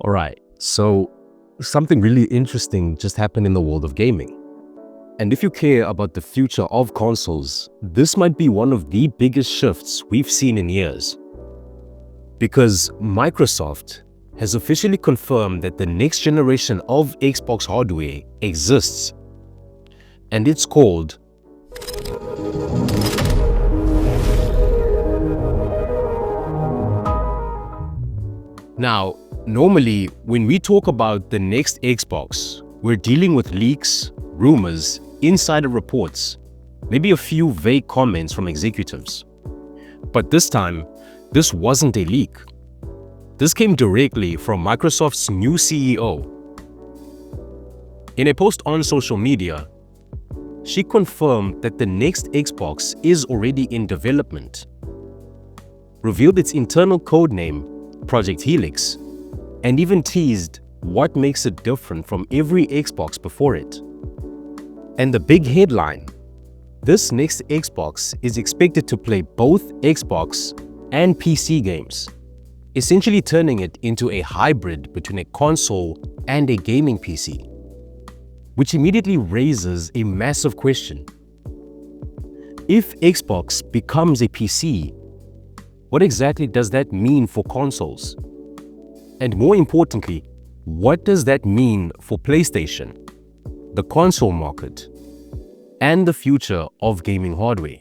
All right, so something really interesting just happened in the world of gaming. And if you care about the future of consoles, this might be one of the biggest shifts we've seen in years. Because Microsoft has officially confirmed that the next generation of Xbox hardware exists. And it's called Now, normally, when we talk about the next Xbox, we're dealing with leaks, rumors, insider reports, maybe a few vague comments from executives. But this time, this wasn't a leak. This came directly from Microsoft's new CEO. In a post on social media, she confirmed that the next Xbox is already in development, revealed its internal codename, Project Helix, and even teased what makes it different from every Xbox before it. And the big headline: this next Xbox is expected to play both Xbox and PC games, essentially turning it into a hybrid between a console and a gaming PC, which immediately raises a massive question. If Xbox becomes a PC, what exactly does that mean for consoles? And more importantly, what does that mean for PlayStation, the console market, and the future of gaming hardware?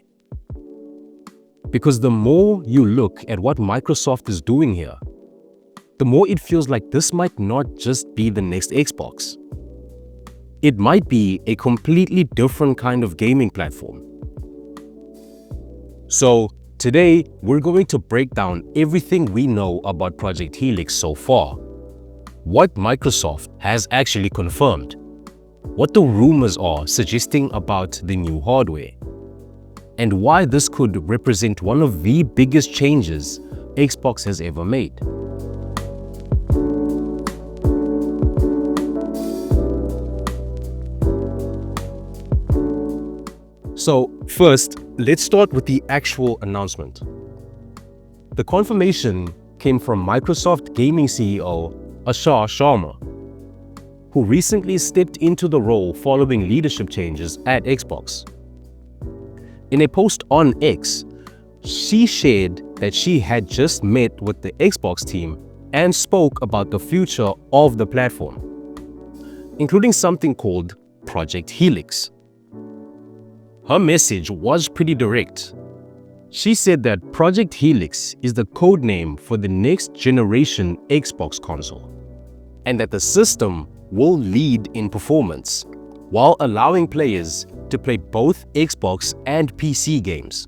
Because the more you look at what Microsoft is doing here, the more it feels like this might not just be the next Xbox. It might be a completely different kind of gaming platform. So, today, we're going to break down everything we know about Project Helix so far, what Microsoft has actually confirmed, what the rumors are suggesting about the new hardware, and why this could represent one of the biggest changes Xbox has ever made. So first, let's start with the actual announcement. The confirmation came from Microsoft Gaming CEO Ashar Sharma, who recently stepped into the role following leadership changes at Xbox. In a post on X, she shared that she had just met with the Xbox team and spoke about the future of the platform, including something called Project Helix. Her message was pretty direct. She said that Project Helix is the codename for the next generation Xbox console, and that the system will lead in performance while allowing players to play both Xbox and PC games.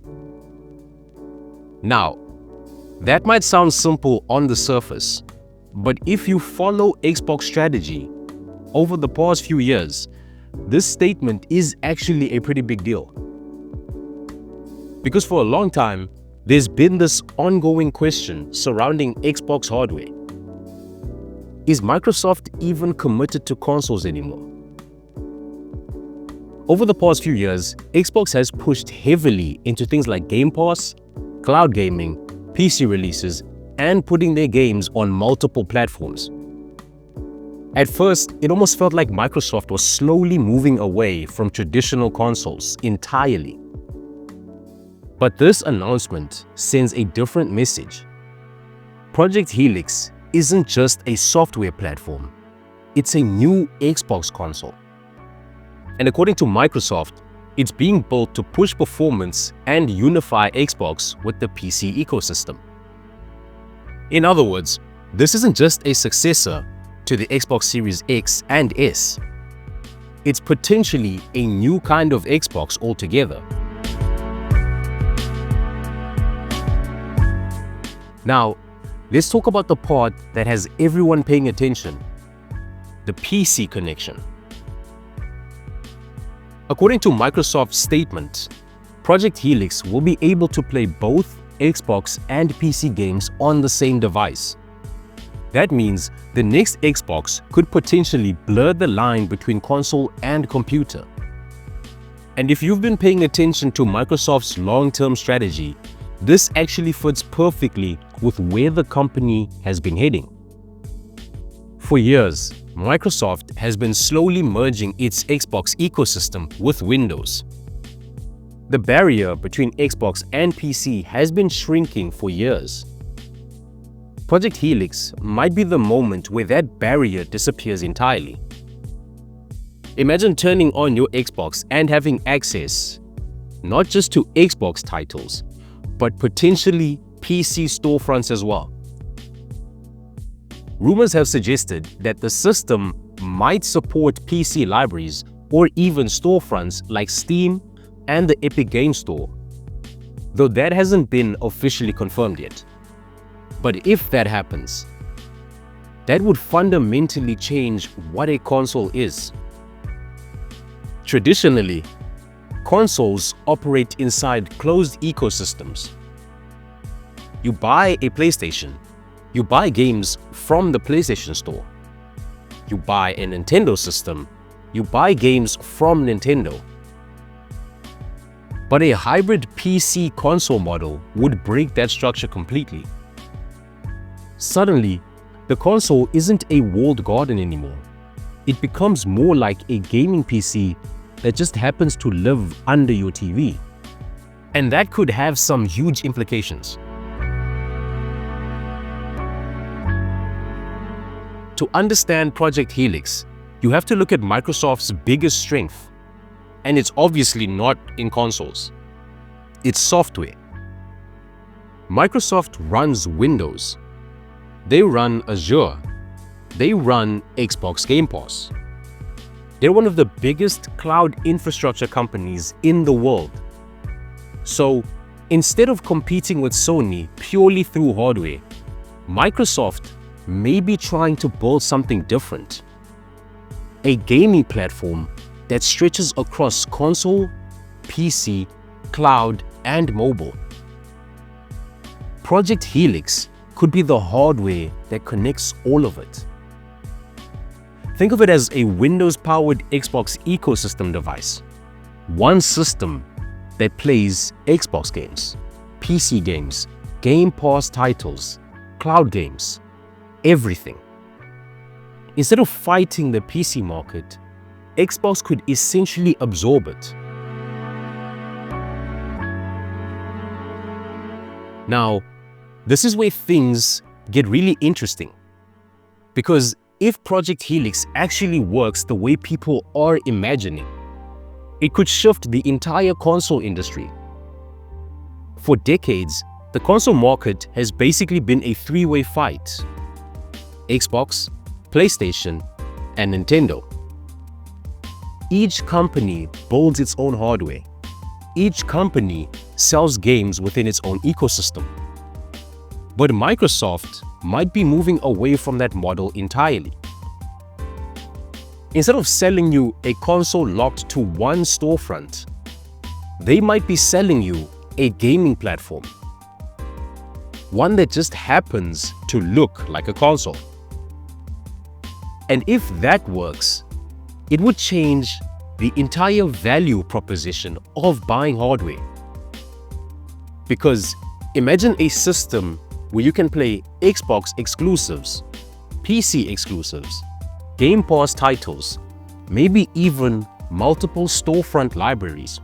Now, that might sound simple on the surface, but if you follow Xbox strategy over the past few years, this statement is actually a pretty big deal. Because for a long time, there's been this ongoing question surrounding Xbox hardware. Is Microsoft even committed to consoles anymore? Over the past few years, Xbox has pushed heavily into things like Game Pass, cloud gaming, PC releases, and putting their games on multiple platforms. At first, it almost felt like Microsoft was slowly moving away from traditional consoles entirely. But this announcement sends a different message. Project Helix isn't just a software platform, it's a new Xbox console. And according to Microsoft, it's being built to push performance and unify Xbox with the PC ecosystem. In other words, this isn't just a successor to the Xbox Series X and S. It's potentially a new kind of Xbox altogether. Now, let's talk about the part that has everyone paying attention: the PC connection. According to Microsoft's statement, Project Helix will be able to play both Xbox and PC games on the same device. That means the next Xbox could potentially blur the line between console and computer. And if you've been paying attention to Microsoft's long-term strategy, this actually fits perfectly with where the company has been heading. For years, Microsoft has been slowly merging its Xbox ecosystem with Windows. The barrier between Xbox and PC has been shrinking for years. Project Helix might be the moment where that barrier disappears entirely. Imagine turning on your Xbox and having access not just to Xbox titles, but potentially PC storefronts as well. Rumors have suggested that the system might support PC libraries or even storefronts like Steam and the Epic Games Store, though that hasn't been officially confirmed yet. But if that happens, that would fundamentally change what a console is. Traditionally, consoles operate inside closed ecosystems. You buy a PlayStation, you buy games from the PlayStation Store. You buy a Nintendo system, you buy games from Nintendo. But a hybrid PC console model would break that structure completely. Suddenly, the console isn't a walled garden anymore. It becomes more like a gaming PC that just happens to live under your TV. And that could have some huge implications. To understand Project Helix, you have to look at Microsoft's biggest strength. And it's obviously not in consoles. It's software. Microsoft runs Windows. They run Azure. They run Xbox Game Pass. They're one of the biggest cloud infrastructure companies in the world. So, instead of competing with Sony purely through hardware, Microsoft may be trying to build something different. A gaming platform that stretches across console, PC, cloud, and mobile. Project Helix could be the hardware that connects all of it. Think of it as a Windows-powered Xbox ecosystem device. One system that plays Xbox games, PC games, Game Pass titles, cloud games, everything. Instead of fighting the PC market, Xbox could essentially absorb it. Now, this is where things get really interesting. Because if Project Helix actually works the way people are imagining, it could shift the entire console industry. For decades, the console market has basically been a three-way fight: Xbox, PlayStation, and Nintendo. Each company builds its own hardware. Each company sells games within its own ecosystem. But Microsoft might be moving away from that model entirely. Instead of selling you a console locked to one storefront, they might be selling you a gaming platform. One that just happens to look like a console. And if that works, it would change the entire value proposition of buying hardware. Because imagine a system where you can play Xbox exclusives, PC exclusives, Game Pass titles, maybe even multiple storefront libraries.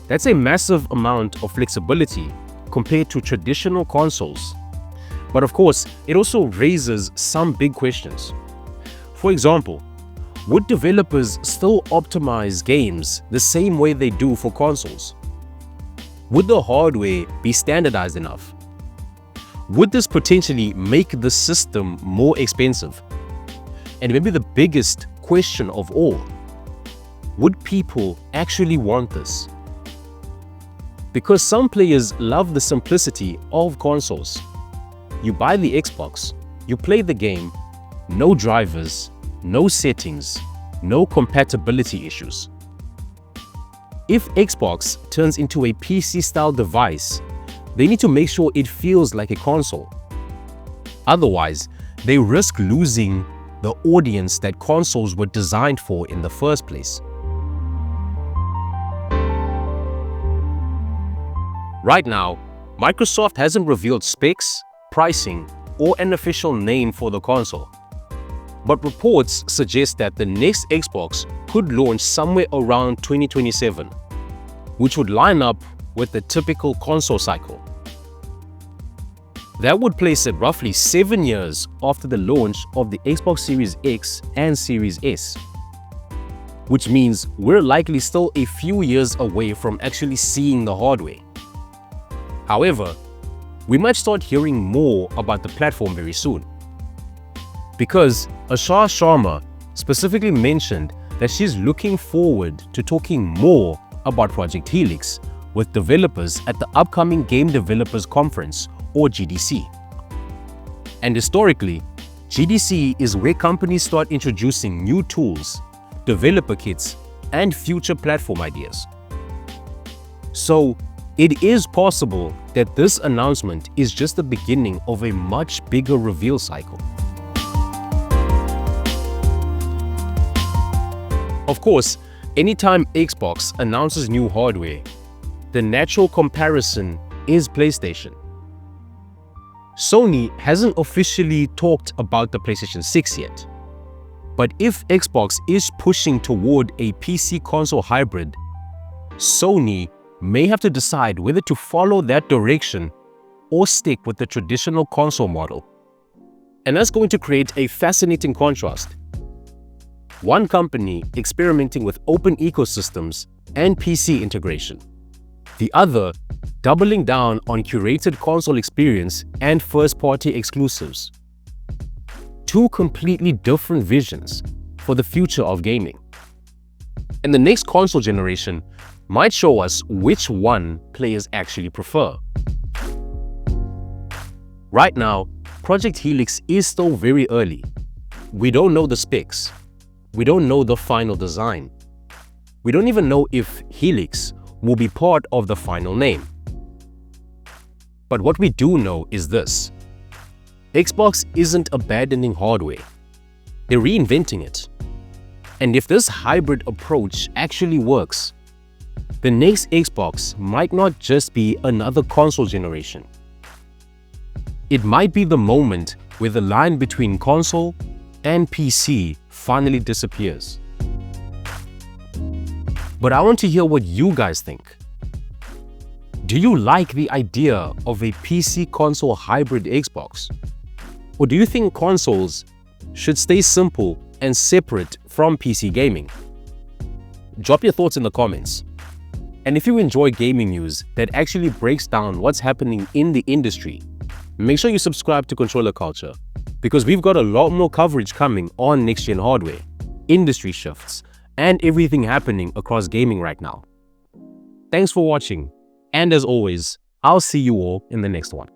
That's a massive amount of flexibility compared to traditional consoles. But of course, it also raises some big questions. For example, would developers still optimize games the same way they do for consoles? Would the hardware be standardized enough? Would this potentially make the system more expensive? And maybe the biggest question of all, would people actually want this? Because some players love the simplicity of consoles. You buy the Xbox, you play the game, no drivers, no settings, no compatibility issues. If Xbox turns into a PC-style device, they need to make sure it feels like a console. Otherwise, they risk losing the audience that consoles were designed for in the first place. Right now, Microsoft hasn't revealed specs, pricing, or an official name for the console. But reports suggest that the next Xbox could launch somewhere around 2027, which would line up with the typical console cycle. That would place it roughly 7 years after the launch of the Xbox Series X and Series S, which means we're likely still a few years away from actually seeing the hardware. However, we might start hearing more about the platform very soon, because Ashar Sharma specifically mentioned that she's looking forward to talking more about Project Helix with developers at the upcoming Game Developers Conference, or GDC. And historically, GDC is where companies start introducing new tools, developer kits, and future platform ideas. So, it is possible that this announcement is just the beginning of a much bigger reveal cycle. Of course, anytime Xbox announces new hardware, the natural comparison is PlayStation. Sony hasn't officially talked about the PlayStation 6 yet, but if Xbox is pushing toward a PC console hybrid, Sony may have to decide whether to follow that direction or stick with the traditional console model. And that's going to create a fascinating contrast. One company experimenting with open ecosystems and PC integration, the other doubling down on curated console experience and first-party exclusives. Two completely different visions for the future of gaming. And the next console generation might show us which one players actually prefer. Right now, Project Helix is still very early. We don't know the specs. We don't know the final design. We don't even know if Helix will be part of the final name. But what we do know is this: Xbox isn't abandoning hardware. They're reinventing it. And if this hybrid approach actually works, the next Xbox might not just be another console generation. It might be the moment where the line between console and PC finally disappears. But I want to hear what you guys think. Do you like the idea of a PC console hybrid Xbox? Or do you think consoles should stay simple and separate from PC gaming? Drop your thoughts in the comments. And if you enjoy gaming news that actually breaks down what's happening in the industry, make sure you subscribe to Controller Culture, because we've got a lot more coverage coming on next-gen hardware, industry shifts, and everything happening across gaming right now. Thanks for watching, and as always, I'll see you all in the next one.